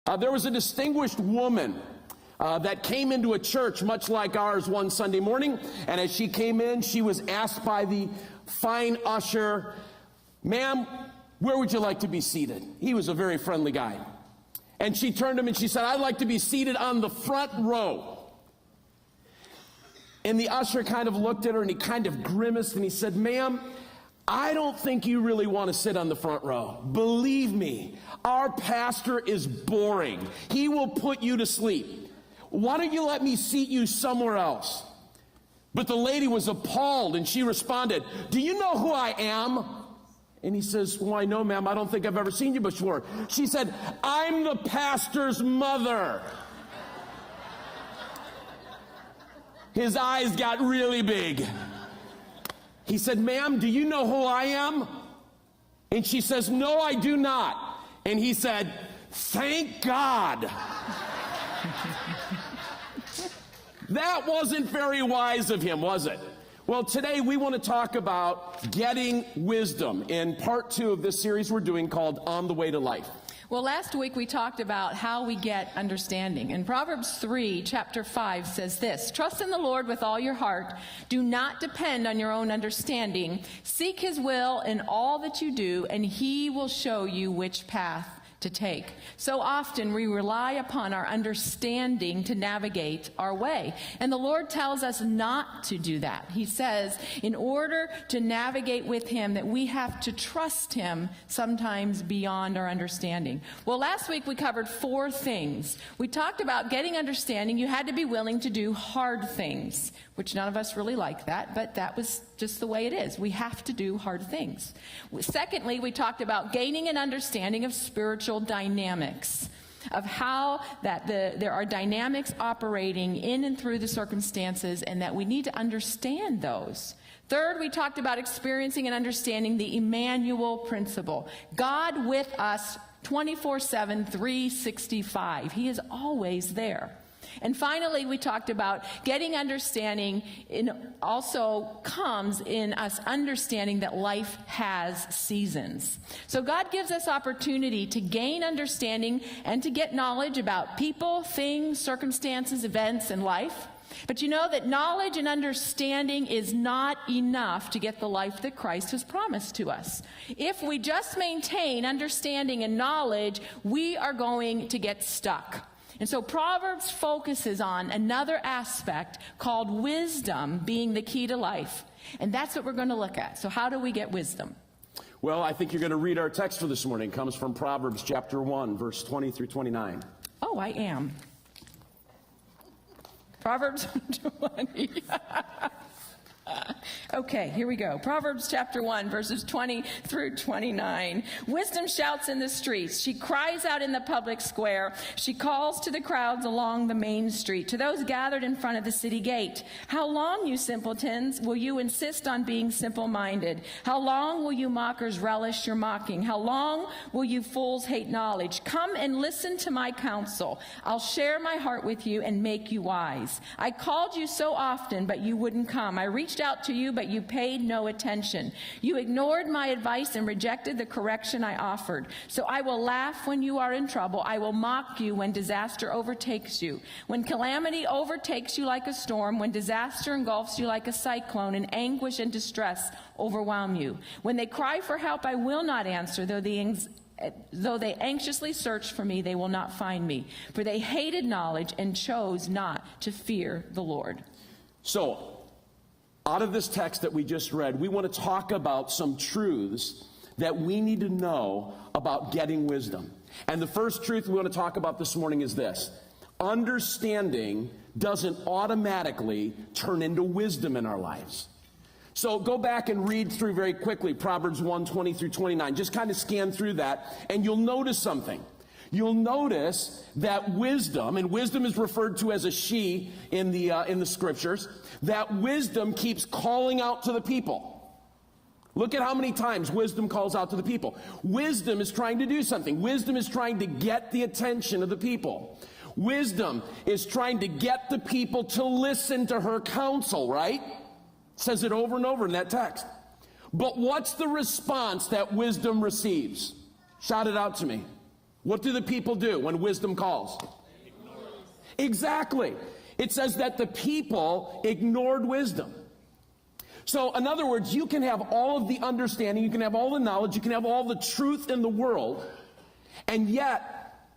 There was a distinguished woman that came into a church much like ours one Sunday morning, and as she came in, she was asked by the fine usher, "Ma'am, where would you like to be seated?" He was a very friendly guy. And she turned to him and she said, "I'd like to be seated on the front row." And the usher kind of looked at her and he kind of grimaced and he said, "Ma'am, I don't think you really want to sit on the front row. Believe me, our pastor is boring. He will put you to sleep. Why don't you let me seat you somewhere else?" But the lady was appalled and she responded, "Do you know who I am?" And he says, "Why, no, ma'am, I don't think I've ever seen you before." She said, "I'm the pastor's mother." His eyes got really big. He said, "Ma'am, do you know who I am?" And she says, "No, I do not." And he said, "Thank God." That wasn't very wise of him, was it? Well, today we want to talk about getting wisdom in part 2 of this series we're doing called On the Way to Life. Well, last week we talked about how we get understanding. And Proverbs 3, chapter 5 says this: "Trust in the Lord with all your heart. Do not depend on your own understanding. Seek his will in all that you do, and he will show you which path to take." So often we rely upon our understanding to navigate our way. And the Lord tells us not to do that. He says in order to navigate with him that we have to trust him sometimes beyond our understanding. Well, last week we covered 4 things. We talked about getting understanding. You had to be willing to do hard things, which none of us really like that, but that was just the way it is. We have to do hard things. Secondly, we talked about gaining an understanding of spiritual dynamics, of how that there are dynamics operating in and through the circumstances, and that we need to understand those. Third, we talked about experiencing and understanding the Emmanuel principle. God with us 24/7, 365. He is always there. And finally, we talked about getting understanding also comes in us understanding that life has seasons. So God gives us opportunity to gain understanding and to get knowledge about people, things, circumstances, events, and life. But you know that knowledge and understanding is not enough to get the life that Christ has promised to us. If we just maintain understanding and knowledge, we are going to get stuck. And so Proverbs focuses on another aspect called wisdom being the key to life. And that's what we're going to look at. So how do we get wisdom? Well, I think you're going to read our text for this morning. It comes from Proverbs chapter 1, verse 20 through 29. Oh, I am. Proverbs 20. Okay, here we go. Proverbs chapter 1, verses 20 through 29. "Wisdom shouts in the streets. She cries out in the public square. She calls to the crowds along the main street, to those gathered in front of the city gate. How long, you simpletons, will you insist on being simple-minded? How long will you mockers relish your mocking? How long will you fools hate knowledge? Come and listen to my counsel. I'll share my heart with you and make you wise. I called you so often, but you wouldn't come. I reached out to you, but you paid no attention. You ignored my advice and rejected the correction I offered. So I will laugh when you are in trouble. I will mock you when disaster overtakes you. When calamity overtakes you like a storm, when disaster engulfs you like a cyclone, and anguish and distress overwhelm you. When they cry for help, I will not answer, though they anxiously search for me, they will not find me. For they hated knowledge and chose not to fear the Lord." So, out of this text that we just read, we want to talk about some truths that we need to know about getting wisdom. And the first truth we want to talk about this morning is this: understanding doesn't automatically turn into wisdom in our lives. So go back and read through very quickly Proverbs 1, 20 through 29. Just kind of scan through that, and you'll notice something. You'll notice that wisdom, and wisdom is referred to as a she in the scriptures, that wisdom keeps calling out to the people. Look at how many times wisdom calls out to the people. Wisdom is trying to do something. Wisdom is trying to get the attention of the people. Wisdom is trying to get the people to listen to her counsel, right? It says it over and over in that text. But what's the response that wisdom receives? Shout it out to me. What do the people do when wisdom calls? Exactly. It says that the people ignored wisdom. So, in other words, you can have all of the understanding, you can have all the knowledge, you can have all the truth in the world, and yet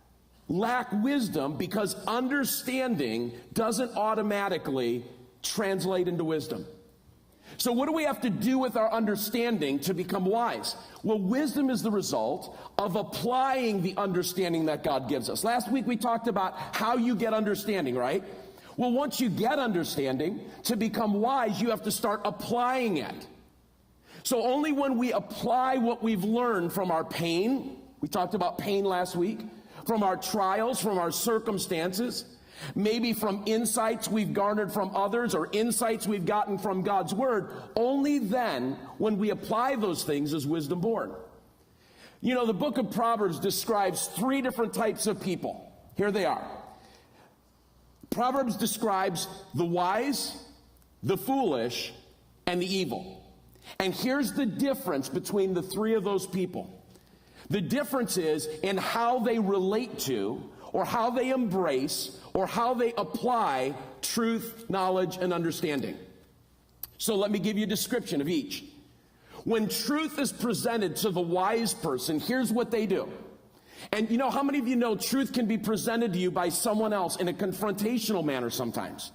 lack wisdom, because understanding doesn't automatically translate into wisdom. So what do we have to do with our understanding to become wise? Well, wisdom is the result of applying the understanding that God gives us. Last week we talked about how you get understanding, right? Well, once you get understanding, to become wise, you have to start applying it. So only when we apply what we've learned from our pain, we talked about pain last week, from our trials, from our circumstances, maybe from insights we've garnered from others or insights we've gotten from God's Word, only then, when we apply those things, is wisdom born. You know, the book of Proverbs describes 3 different types of people. Here they are. Proverbs describes the wise, the foolish, and the evil. And here's the difference between the 3 of those people. The difference is in how they relate to, or how they embrace, or how they apply truth, knowledge, and understanding. So let me give you a description of each. When truth is presented to the wise person, here's what they do. And you know, how many of you know truth can be presented to you by someone else in a confrontational manner sometimes?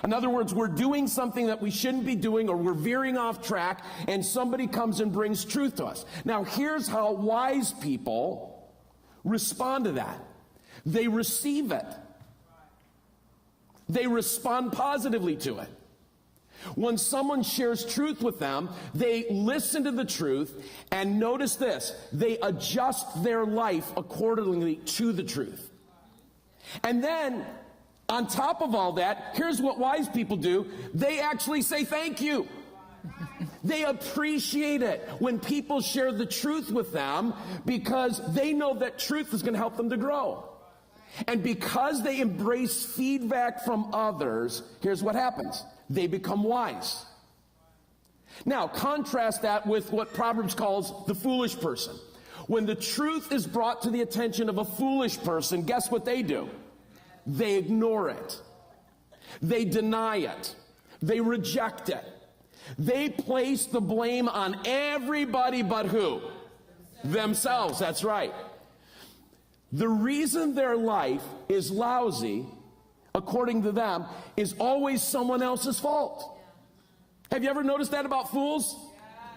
In other words, we're doing something that we shouldn't be doing, or we're veering off track, and somebody comes and brings truth to us. Now, here's how wise people respond to that. They receive it. They respond positively to it. When someone shares truth with them, they listen to the truth, and notice this, they adjust their life accordingly to the truth. And then, on top of all that, here's what wise people do. They actually say thank you. They appreciate it when people share the truth with them, because they know that truth is going to help them to grow. And because they embrace feedback from others, here's what happens. They become wise. Now, contrast that with what Proverbs calls the foolish person. When the truth is brought to the attention of a foolish person, guess what they do? They ignore it. They deny it. They reject it. They place the blame on everybody but who? Themselves. That's right. The reason their life is lousy, according to them, is always someone else's fault. Have you ever noticed that about fools?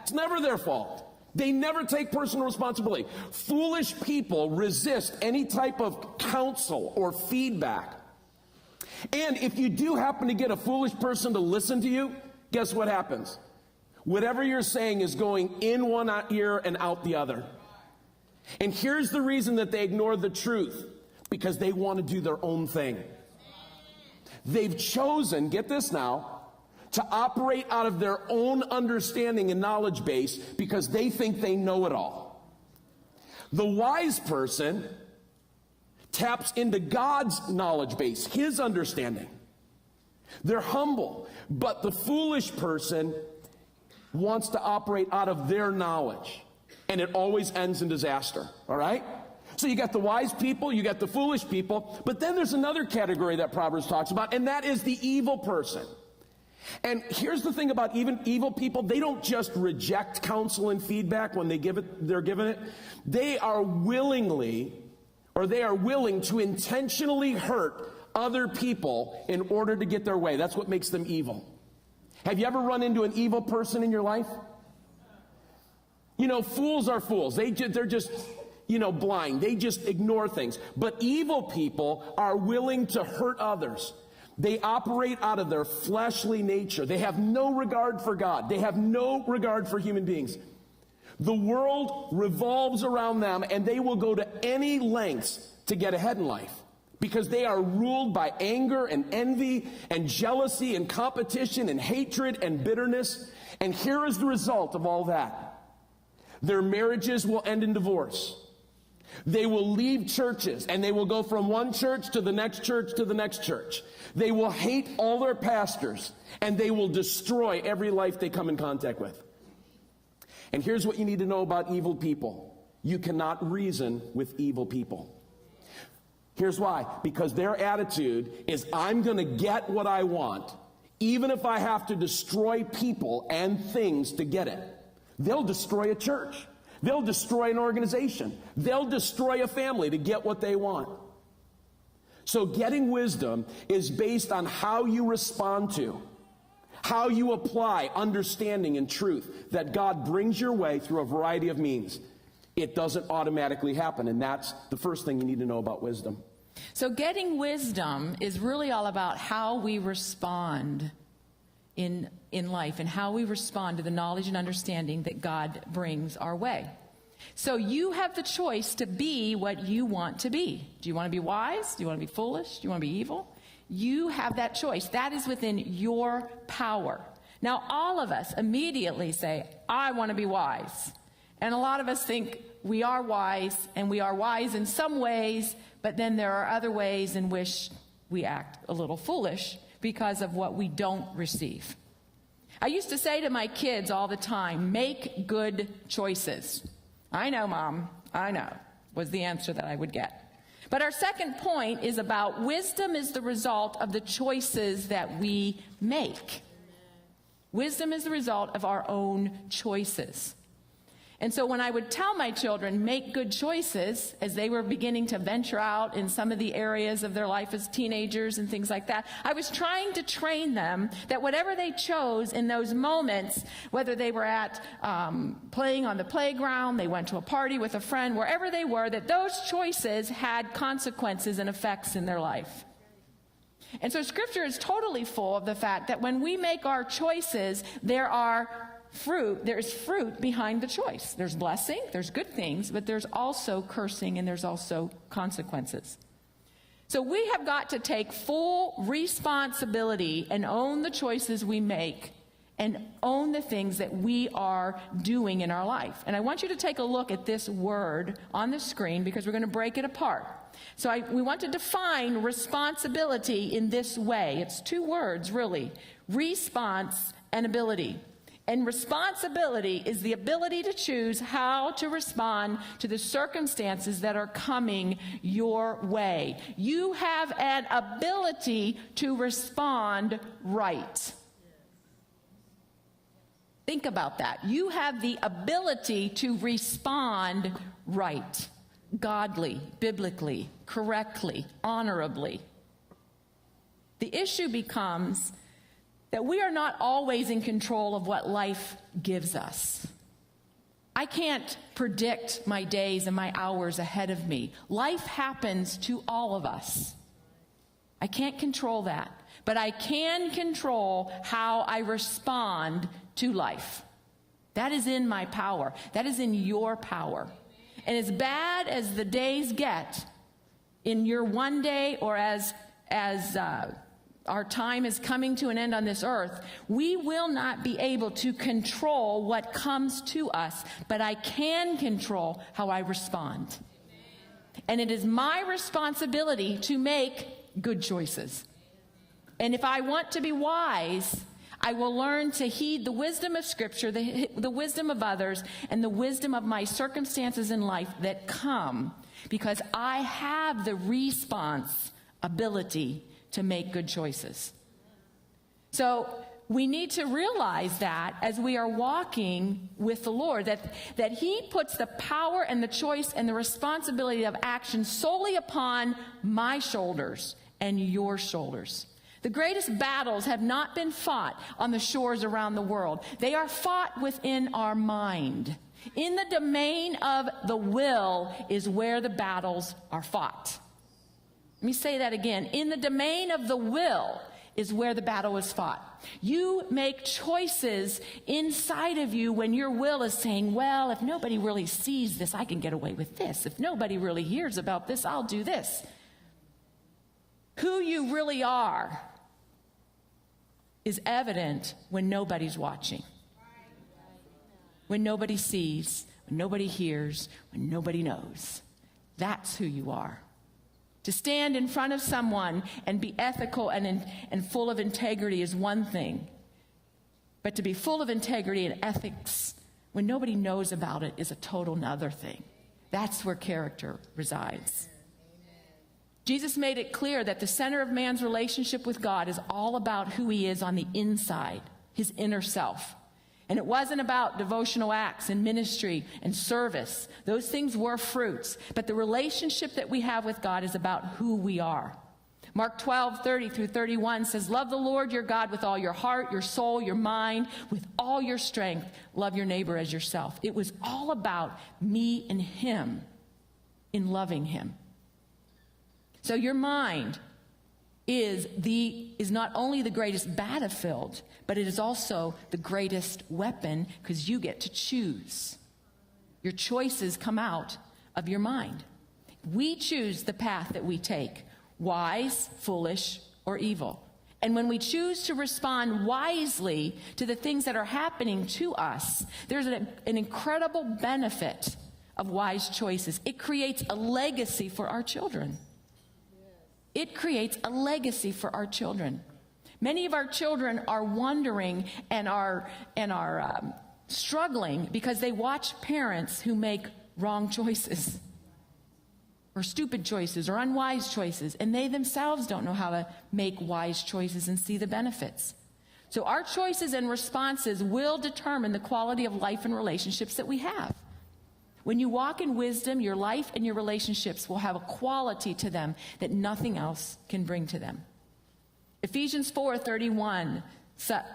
It's never their fault. They never take personal responsibility. Foolish people resist any type of counsel or feedback. And if you do happen to get a foolish person to listen to you, guess what happens? Whatever you're saying is going in one ear and out the other. And here's the reason that they ignore the truth. Because they want to do their own thing. They've chosen, get this now, to operate out of their own understanding and knowledge base because they think they know it all. The wise person taps into God's knowledge base, His understanding. They're humble, but the foolish person wants to operate out of their knowledge, and it always ends in disaster, all right? So you got the wise people, you got the foolish people, but then there's another category that Proverbs talks about, and that is the evil person. And here's the thing about even evil people, they don't just reject counsel and feedback when they're given it. They are willing to intentionally hurt other people in order to get their way. That's what makes them evil. Have you ever run into an evil person in your life? You know, fools are fools. They're just, blind. They just ignore things. But evil people are willing to hurt others. They operate out of their fleshly nature. They have no regard for God. They have no regard for human beings. The world revolves around them, and they will go to any lengths to get ahead in life because they are ruled by anger and envy and jealousy and competition and hatred and bitterness. And here is the result of all that. Their marriages will end in divorce. They will leave churches, and they will go from one church to the next church to the next church. They will hate all their pastors, and they will destroy every life they come in contact with. And here's what you need to know about evil people. You cannot reason with evil people. Here's why. Because their attitude is, I'm going to get what I want, even if I have to destroy people and things to get it. They'll destroy a church. They'll destroy an organization. They'll destroy a family to get what they want. So getting wisdom is based on how you respond to, how you apply understanding and truth that God brings your way through a variety of means. It doesn't automatically happen, and that's the first thing you need to know about wisdom. So getting wisdom is really all about how we respond in life and how we respond to the knowledge and understanding that God brings our way. So you have the choice to be what you want to be. Do you want to be wise? Do you want to be foolish? Do you want to be evil? You have that choice. That is within your power. Now, all of us immediately say, I want to be wise. And a lot of us think we are wise, and we are wise in some ways, but then there are other ways in which we act a little foolish because of what we don't receive. I used to say to my kids all the time, make good choices. I know, Mom, I know, was the answer that I would get. But our second point is about wisdom is the result of the choices that we make. Wisdom is the result of our own choices. And so when I would tell my children, make good choices, as they were beginning to venture out in some of the areas of their life as teenagers and things like that, I was trying to train them that whatever they chose in those moments, whether they were at playing on the playground, they went to a party with a friend, wherever they were, that those choices had consequences and effects in their life. And so Scripture is totally full of the fact that when we make our choices, there's fruit behind the choice. There's blessing, there's good things, but there's also cursing and there's also consequences. So we have got to take full responsibility and own the choices we make and own the things that we are doing in our life. And I want you to take a look at this word on the screen because we're going to break it apart. So we want to define responsibility in this way. It's two words, really. Response and ability. And responsibility is the ability to choose how to respond to the circumstances that are coming your way. You have an ability to respond right. Think about that. You have the ability to respond right, godly, biblically, correctly, honorably. The issue becomes that we are not always in control of what life gives us. I can't predict my days and my hours ahead of me. Life happens to all of us. I can't control that, but I can control how I respond to life. That is in my power. That is in your power. And as bad as the days get in your one day, or as our time is coming to an end on this earth, we will not be able to control what comes to us, but I can control how I respond. And it is my responsibility to make good choices. And if I want to be wise, I will learn to heed the wisdom of Scripture, the wisdom of others, and the wisdom of my circumstances in life that come because I have the responsibility to make good choices. So we need to realize that as we are walking with the Lord, that He puts the power and the choice and the responsibility of action solely upon my shoulders and your shoulders. The greatest battles have not been fought on the shores around the world. They are fought within our mind. In the domain of the will is where the battles are fought. Let me say that again. In the domain of the will is where the battle is fought. You make choices inside of you when your will is saying, well, if nobody really sees this, I can get away with this. If nobody really hears about this, I'll do this. Who you really are is evident when nobody's watching. When nobody sees, when nobody hears, when nobody knows. That's who you are. To stand in front of someone and be ethical and full of integrity is one thing. But to be full of integrity and ethics when nobody knows about it is a total other thing. That's where character resides. Jesus made it clear that the center of man's relationship with God is all about who he is on the inside, his inner self. And it wasn't about devotional acts and ministry and service. Those things were fruits. But the relationship that we have with God is about who we are. Mark 12:30-31 says, love the Lord your God with all your heart, your soul, your mind, with all your strength. Love your neighbor as yourself. It was all about me and him in loving him. So your mind is not only the greatest battlefield, but it is also the greatest weapon because you get to choose. Your choices come out of your mind. We choose the path that we take, wise, foolish, or evil. And when we choose to respond wisely to the things that are happening to us, there's an incredible benefit of wise choices. It creates a legacy for our children. It creates a legacy for our children. Many of our children are wondering and are struggling because they watch parents who make wrong choices or stupid choices or unwise choices, and they themselves don't know how to make wise choices and see the benefits. So our choices and responses will determine the quality of life and relationships that we have. When you walk in wisdom, your life and your relationships will have a quality to them that nothing else can bring to them. Ephesians 4:31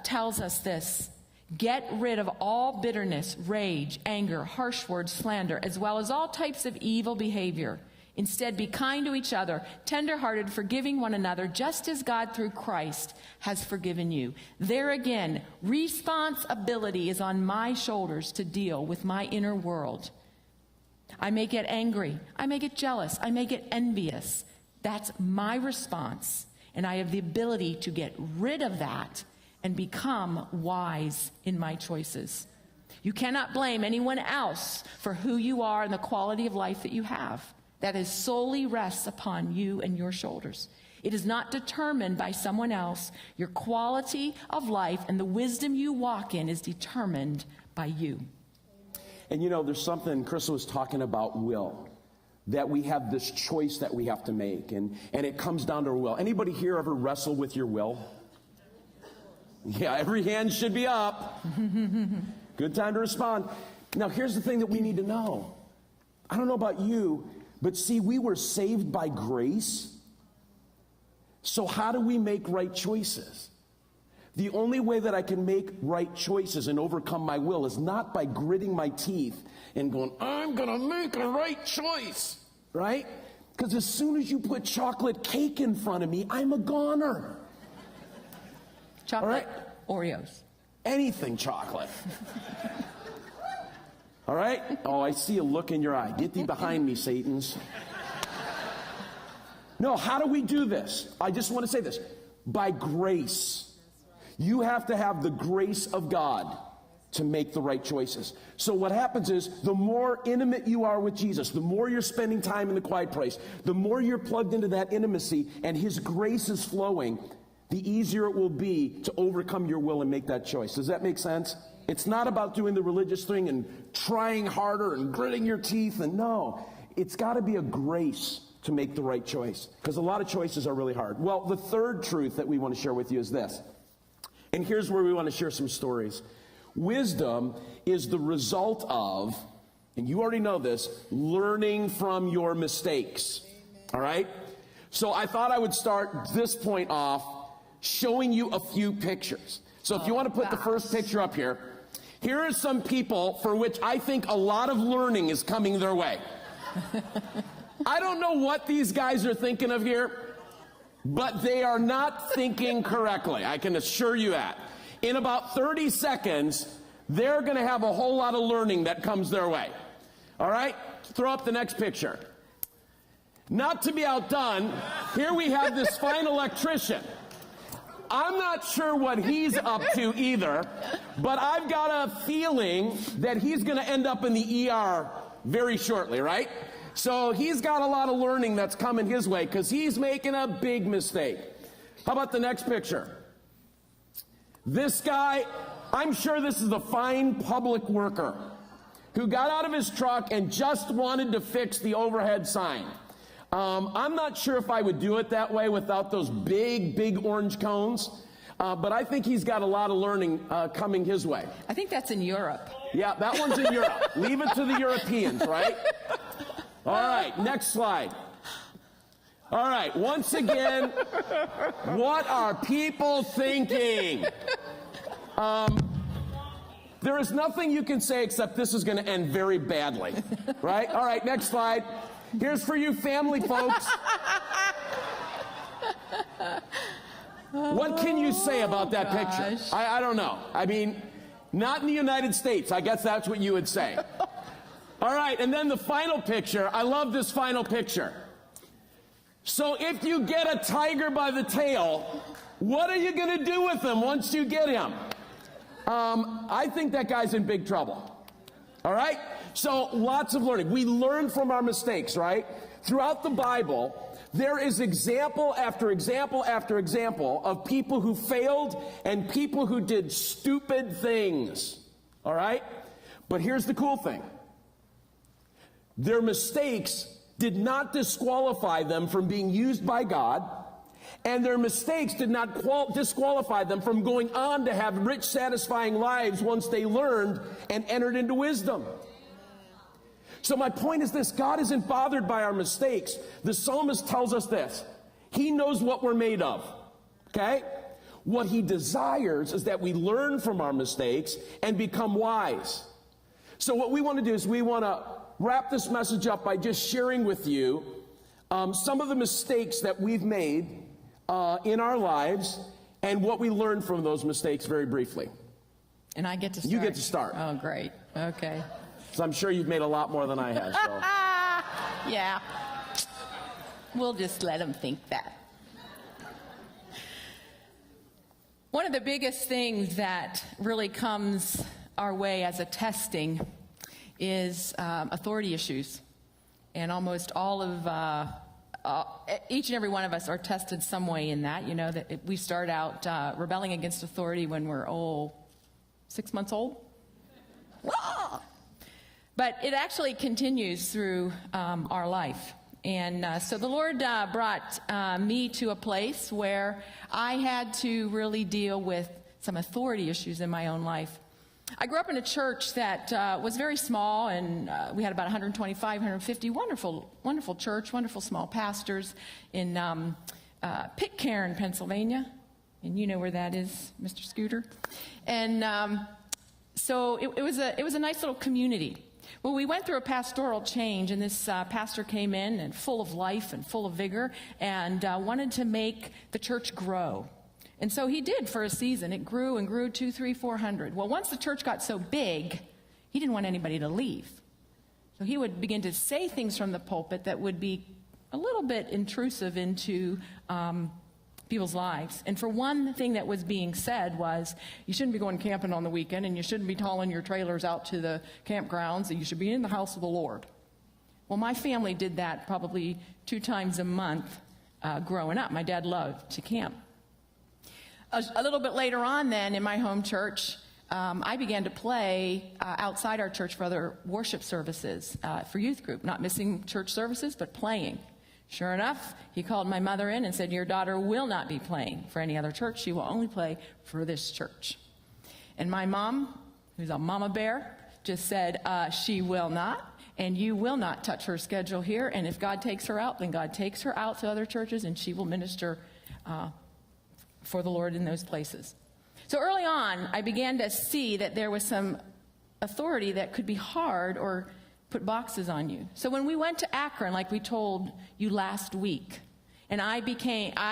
tells us this: get rid of all bitterness, rage, anger, harsh words, slander, as well as all types of evil behavior. Instead, be kind to each other, tender-hearted, forgiving one another, just as God through Christ has forgiven you. There again, responsibility is on my shoulders to deal with my inner world. I may get angry. I may get jealous. I may get envious. That's my response. And I have the ability to get rid of that and become wise in my choices. You cannot blame anyone else for who you are and the quality of life that you have. That is solely rests upon you and your shoulders. It is not determined by someone else. Your quality of life and the wisdom you walk in is determined by you. And you know, there's something, Crystal was talking about will, that we have this choice that we have to make, and it comes down to our will. Anybody here ever wrestle with your will? Yeah, every hand should be up. Good time to respond. Now, here's the thing that we need to know. I don't know about you, but see, we were saved by grace. So how do we make right choices? The only way that I can make right choices and overcome my will is not by gritting my teeth and going, I'm going to make a right choice, right? Because as soon as you put chocolate cake in front of me, I'm a goner. Chocolate, Oreos. Anything chocolate. All right? Oh, I see a look in your eye. Get thee behind me, Satans. No, how do we do this? I just want to say this. By grace. You have to have the grace of God to make the right choices. So what happens is, the more intimate you are with Jesus, the more you're spending time in the quiet place, the more you're plugged into that intimacy and his grace is flowing, the easier it will be to overcome your will and make that choice. Does that make sense? It's not about doing the religious thing and trying harder and gritting your teeth. And no, it's got to be a grace to make the right choice, because a lot of choices are really hard. Well, the third truth that we want to share with you is this. And here's where we want to share some stories. Wisdom is the result of, and you already know this, learning from your mistakes. All right? So I thought I would start this point off showing you a few pictures. So if you want to put the first picture up here, here are some people for which I think a lot of learning is coming their way. I don't know what these guys are thinking of here, but they are not thinking correctly. I can assure you that. In about 30 seconds, they're going to have a whole lot of learning that comes their way. All right? Throw up the next picture. Not to be outdone, here we have this fine electrician. I'm not sure what he's up to either, but I've got a feeling that he's going to end up in the ER very shortly, right? So he's got a lot of learning that's coming his way because he's making a big mistake. How about the next picture? This guy, I'm sure this is a fine public worker who got out of his truck and just wanted to fix the overhead sign. I'm not sure if I would do it that way without those big orange cones, but I think he's got a lot of learning coming his way. I think that's in Europe. Yeah, that one's in Europe. Leave it to the Europeans, right? All right, next slide. All right, once again, what are people thinking? There is nothing you can say except this is going to end very badly, right? All right, next slide. Here's for you family folks. What can you say about that picture? I don't know. I mean, not in the United States. I guess that's what you would say. All right, and then the final picture. I love this final picture. So if you get a tiger by the tail, what are you going to do with him once you get him? I think that guy's in big trouble. All right? So lots of learning. We learn from our mistakes, right? Throughout the Bible, there is example after example after example of people who failed and people who did stupid things. All right? But here's the cool thing. Their mistakes did not disqualify them from being used by God, and their mistakes did not disqualify them from going on to have rich, satisfying lives once they learned and entered into wisdom. So my point is this: God isn't bothered by our mistakes. The psalmist tells us this. He knows what we're made of, okay? What he desires is that we learn from our mistakes and become wise. So what we want to do is we want to wrap this message up by just sharing with you some of the mistakes that we've made in our lives and what we learned from those mistakes very briefly. And I get to start? You get to start. Oh, great. Okay. So I'm sure you've made a lot more than I have. So. Yeah. We'll just let them think that. One of the biggest things that really comes our way as a testing is authority issues. And almost all of, each and every one of us are tested some way in that. You know, that we start out rebelling against authority when we're, 6 months old. Whoa! But it actually continues through our life. And so the Lord brought me to a place where I had to really deal with some authority issues in my own life. I grew up in a church that was very small, and we had about 125, 150. Wonderful church, wonderful small pastors in Pitcairn, Pennsylvania. And you know where that is, Mr. Scooter. And so it was a nice little community. Well, we went through a pastoral change, and this pastor came in and full of life and full of vigor and wanted to make the church grow. And so he did for a season. It grew and grew, 200, 300, 400. Well, once the church got so big, he didn't want anybody to leave. So he would begin to say things from the pulpit that would be a little bit intrusive into people's lives. And for one thing that was being said was, you shouldn't be going camping on the weekend, and you shouldn't be hauling your trailers out to the campgrounds, and you should be in the house of the Lord. Well, my family did that probably 2 times a month growing up. My dad loved to camp. A little bit later on then, in my home church, I began to play outside our church for other worship services, for youth group, not missing church services, but playing. Sure enough, he called my mother in and said, your daughter will not be playing for any other church. She will only play for this church. And my mom, who's a mama bear, just said, she will not, and you will not touch her schedule here. And if God takes her out, then God takes her out to other churches, and she will minister for the Lord in those places. So early on, I began to see that there was some authority that could be hard or put boxes on you. So when we went to Akron, like we told you last week, and I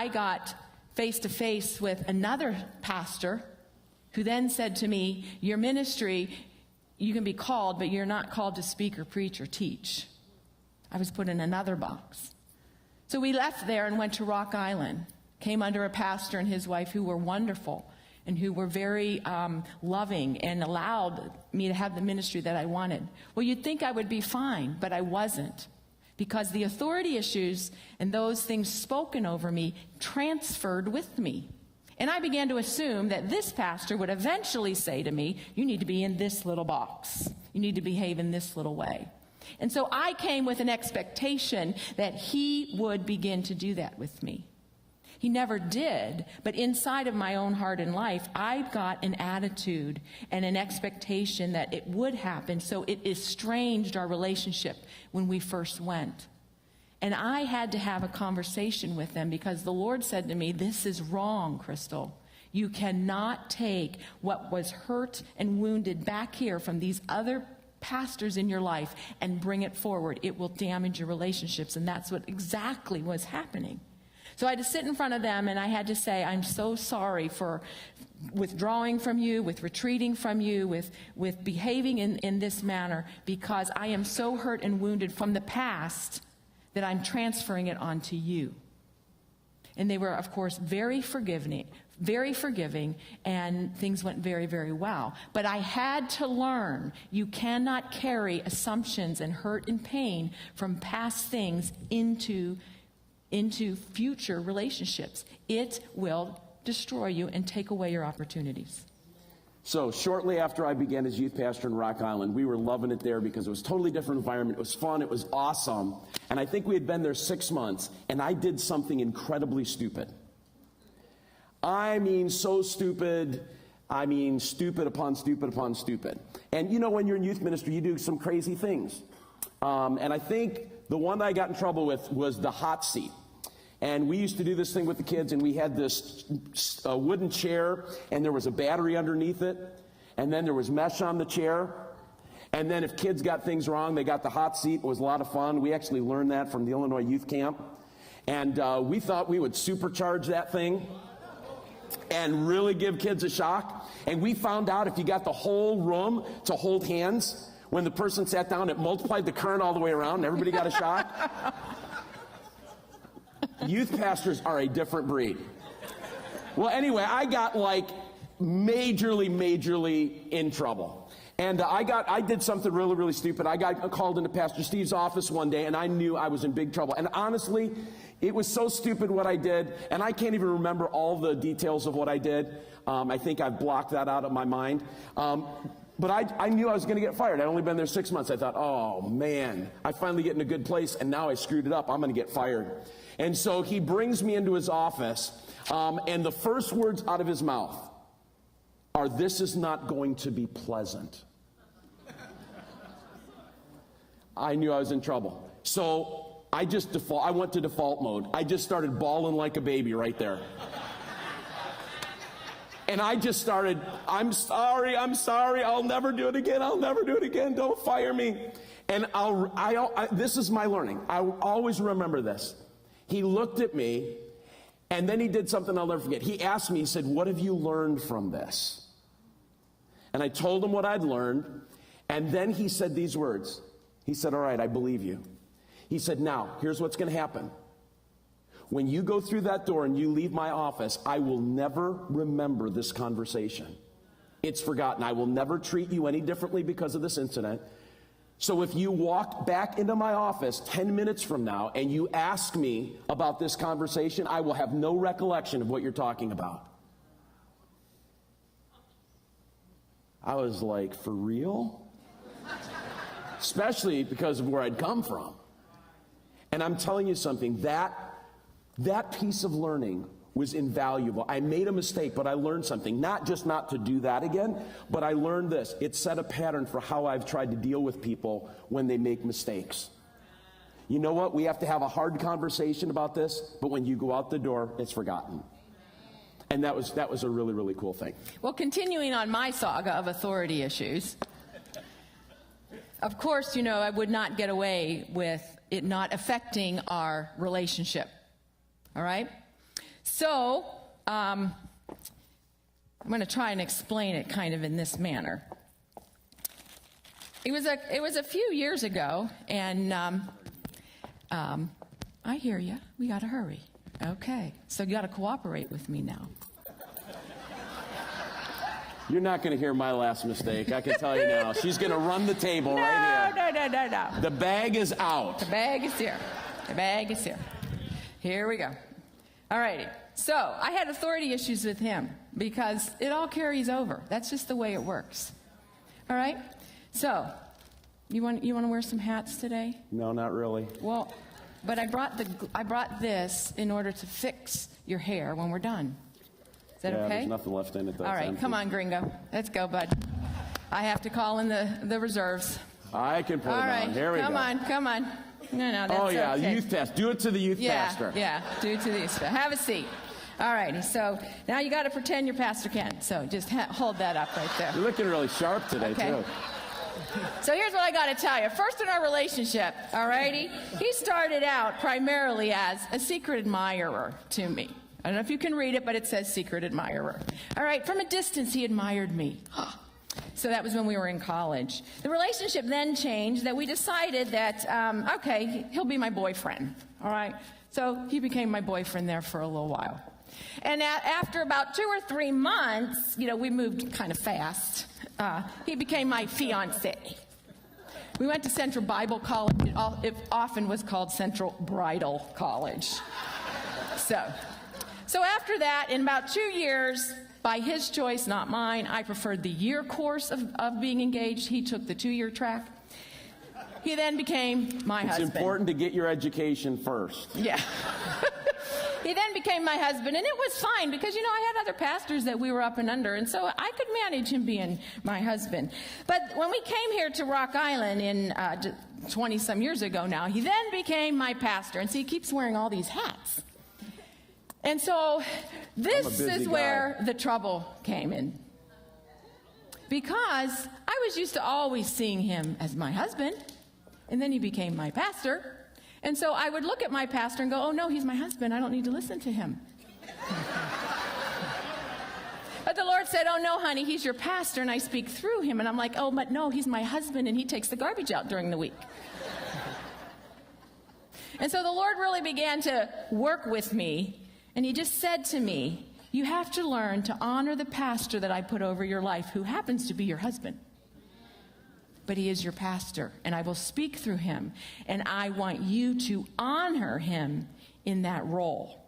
got face to face with another pastor who then said to me, your ministry, you can be called, but you're not called to speak or preach or teach. I was put in another box. So we left there and went to Rock Island, came under a pastor and his wife who were wonderful and who were very loving and allowed me to have the ministry that I wanted. Well, you'd think I would be fine, but I wasn't, because the authority issues and those things spoken over me transferred with me. And I began to assume that this pastor would eventually say to me, you need to be in this little box. You need to behave in this little way. And so I came with an expectation that he would begin to do that with me. He never did, but inside of my own heart and life, I got an attitude and an expectation that it would happen, so it estranged our relationship when we first went. And I had to have a conversation with them because the Lord said to me, this is wrong, Crystal. You cannot take what was hurt and wounded back here from these other pastors in your life and bring it forward. It will damage your relationships, and that's what exactly was happening. So I had to sit in front of them, and I had to say, I'm so sorry for withdrawing from you, with retreating from you, with behaving in this manner, because I am so hurt and wounded from the past that I'm transferring it onto you. And they were, of course, very forgiving, and things went very, very well. But I had to learn you cannot carry assumptions and hurt and pain from past things into future relationships. It will destroy you and take away your opportunities. So shortly after I began as youth pastor in Rock Island, we were loving it there because it was a totally different environment. It was fun. It was awesome. And I think we had been there 6 months, and I did something incredibly stupid. I mean, so stupid. I mean, stupid upon stupid upon stupid. And you know, when you're in youth ministry, you do some crazy things. And I think the one that I got in trouble with was the hot seat. And we used to do this thing with the kids, and we had this wooden chair, and there was a battery underneath it, and then there was mesh on the chair. And then if kids got things wrong, they got the hot seat. It was a lot of fun. We actually learned that from the Illinois Youth Camp. And we thought we would supercharge that thing and really give kids a shock. And we found out if you got the whole room to hold hands, when the person sat down, it multiplied the current all the way around, and everybody got a shock. Youth pastors are a different breed. Well, anyway, I got like majorly in trouble. And I did something really, really stupid. I got called into Pastor Steve's office one day, and I knew I was in big trouble. And honestly, it was so stupid what I did, and I can't even remember all the details of what I did. I think I've blocked that out of my mind. But I knew I was going to get fired. I'd only been there 6 months. I thought, oh, man, I finally get in a good place, and now I screwed it up. I'm going to get fired. And so he brings me into his office, and the first words out of his mouth are, "This is not going to be pleasant." I knew I was in trouble. So I went to default mode. I just started bawling like a baby right there. And I just started, I'm sorry, I'll never do it again, don't fire me. And this is my learning. I'll always remember this. He looked at me, and then he did something I'll never forget. He asked me, he said, "What have you learned from this?" And I told him what I'd learned, and then he said these words. He said, "All right, I believe you." He said, "Now, here's what's going to happen. When you go through that door and you leave my office, I will never remember this conversation. It's forgotten. I will never treat you any differently because of this incident. So if you walk back into my office 10 minutes from now and you ask me about this conversation, I will have no recollection of what you're talking about." I was like, for real? Especially because of where I'd come from. And I'm telling you something, that piece of learning was invaluable. I made a mistake, but I learned something. Not just not to do that again, but I learned this. It set a pattern for how I've tried to deal with people when they make mistakes. You know what? We have to have a hard conversation about this, but when you go out the door, it's forgotten. And that was a really, really cool thing. Well, continuing on my saga of authority issues, of course, I would not get away with it not affecting our relationship. All right? So, I'm going to try and explain it kind of in this manner. It was a few years ago, and I hear you. We got to hurry. Okay, so you got to cooperate with me now. You're not going to hear my last mistake. I can tell you now. She's going to run the table right here. No. The bag is out. The bag is here. The bag is here. Here we go. All righty. So I had authority issues with him because it all carries over. That's just the way it works. All right? So You want to wear some hats today? No, not really. Well, but I brought this in order to fix your hair when we're done. Is that okay? There's nothing left in it. All right, come on, Gringo. Let's go, bud. I have to call in the reserves. I can put it on. Here we go. Come on. No, that's okay. Youth pastor. Do it to the youth pastor. Yeah, do it to the youth pastor. Have a seat. All righty, so now you got to pretend you're Pastor Ken. So just hold that up right there. You're looking really sharp today, too. So here's what I got to tell you. First in our relationship, all righty, he started out primarily as a secret admirer to me. I don't know if you can read it, but it says secret admirer. All right, from a distance, he admired me. So that was when we were in college. The relationship then changed that we decided that, okay, he'll be my boyfriend, all right? So he became my boyfriend there for a little while. And after about 2 or 3 months, we moved kind of fast. He became my fiancé. We went to Central Bible College. It often was called Central Bridal College. So after that, in about 2 years, by his choice, not mine, I preferred the year course of being engaged. He took the 2-year track. He then became my husband. It's important to get your education first. Yeah. He then became my husband, and it was fine because, I had other pastors that we were up and under, and so I could manage him being my husband. But when we came here to Rock Island in 20-some years ago now, he then became my pastor, and so he keeps wearing all these hats. And so this is where the trouble came in. Because I was used to always seeing him as my husband, and then he became my pastor. And so I would look at my pastor and go, oh, no, he's my husband. I don't need to listen to him. But the Lord said, oh, no, honey, he's your pastor, and I speak through him. And I'm like, oh, but no, he's my husband, and he takes the garbage out during the week. And so the Lord really began to work with me, and he just said to me, you have to learn to honor the pastor that I put over your life, who happens to be your husband. But he is your pastor, and I will speak through him, and I want you to honor him in that role.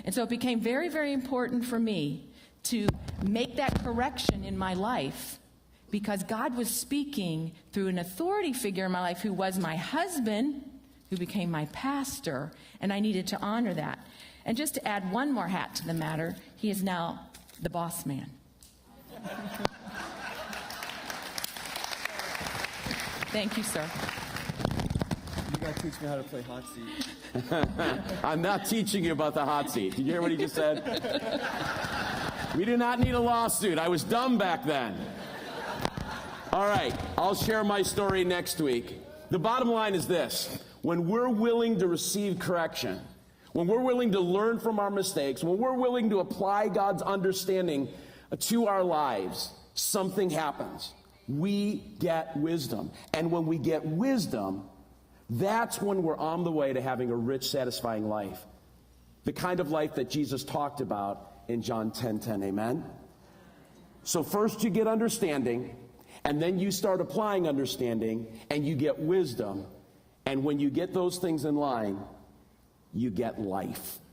And so it became very, very important for me to make that correction in my life, because God was speaking through an authority figure in my life who was my husband, who became my pastor, and I needed to honor that. And just to add one more hat to the matter, he is now the boss man. Thank you, sir. You got to teach me how to play hot seat. I'm not teaching you about the hot seat. Did you hear what he just said? We do not need a lawsuit. I was dumb back then. All right, I'll share my story next week. The bottom line is this. When we're willing to receive correction, when we're willing to learn from our mistakes, when we're willing to apply God's understanding to our lives, something happens. We get wisdom. And when we get wisdom, that's when we're on the way to having a rich, satisfying life. The kind of life that Jesus talked about in John 10:10. Amen? So first you get understanding, and then you start applying understanding, and you get wisdom. And when you get those things in line, you get life.